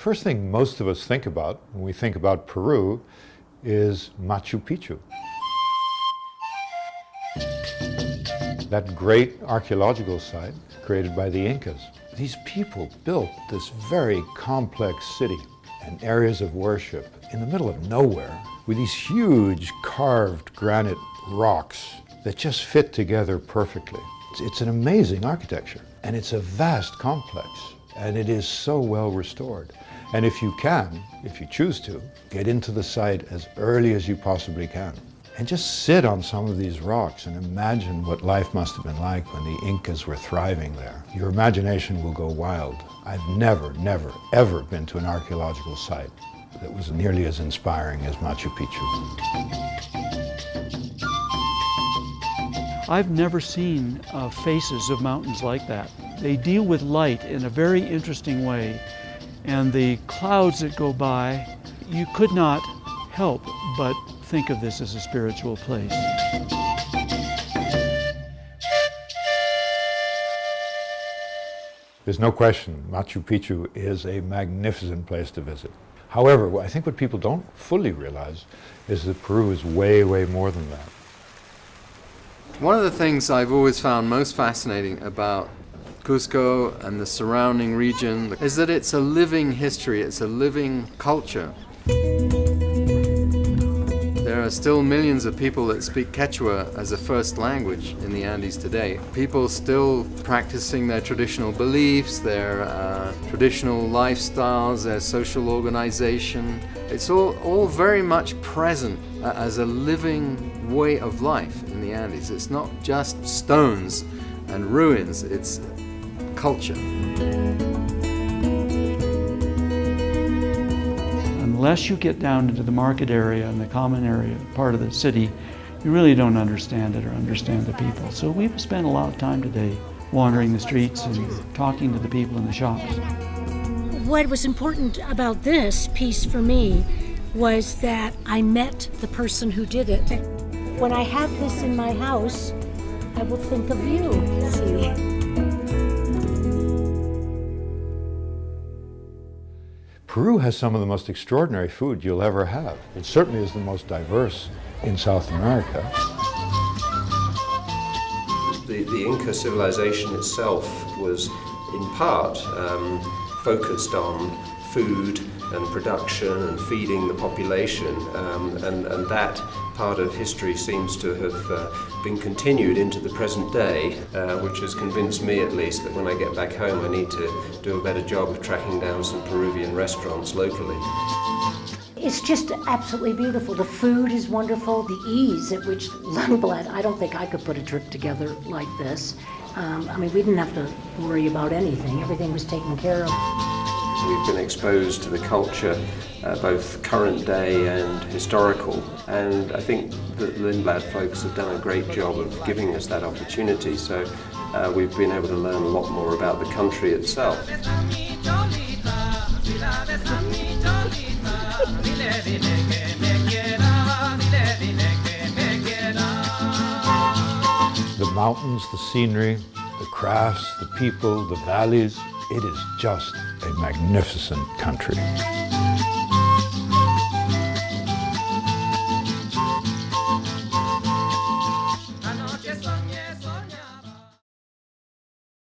first thing most of us think about when we think about Peru is Machu Picchu. That great archaeological site created by the Incas. These people built this very complex city and areas of worship in the middle of nowhere with these huge carved granite rocks that just fit together perfectly. It's an amazing architecture, and it's a vast complex, and it is so well restored. And if you can, if you choose to, get into the site as early as you possibly can. And just sit on some of these rocks and imagine what life must have been like when the Incas were thriving there. Your imagination will go wild. I've never, ever been to an archaeological site that was nearly as inspiring as Machu Picchu. I've never seen faces of mountains like that. They deal with light in a very interesting way, and the clouds that go by, you could not help but think of this as a spiritual place. There's no question Machu Picchu is a magnificent place to visit. However, I think what people don't fully realize is that Peru is way, way more than that. One of the things I've always found most fascinating about Cusco and the surrounding region is that it's a living history, it's a living culture. There are still millions of people that speak Quechua as a first language in the Andes today. People still practicing their traditional beliefs, their traditional lifestyles, their social organization. It's all very much present as a living way of life in the Andes. It's not just stones and ruins, it's culture. Unless you get down into the market area and the common area, part of the city, you really don't understand it or understand the people. So we've spent a lot of time today wandering the streets and talking to the people in the shops. What was important about this piece for me was that I met the person who did it. When I have this in my house, I will think of you. See? Peru has some of the most extraordinary food you'll ever have. It certainly is the most diverse in South America. The Inca civilization itself was in part focused on food and production and feeding the population, and that part of history seems to have been continued into the present day, which has convinced me at least that when I get back home I need to do a better job of tracking down some Peruvian restaurants locally. It's just absolutely beautiful. The food is wonderful, the ease at which Lundblad, I don't think I could put a trip together like this. I mean, we didn't have to worry about anything. Everything was taken care of. We've been exposed to the culture, both current day and historical, and I think the Lindblad folks have done a great job of giving us that opportunity, so we've been able to learn a lot more about the country itself. The mountains, the scenery, the crafts, the people, the valleys, it is just a magnificent country.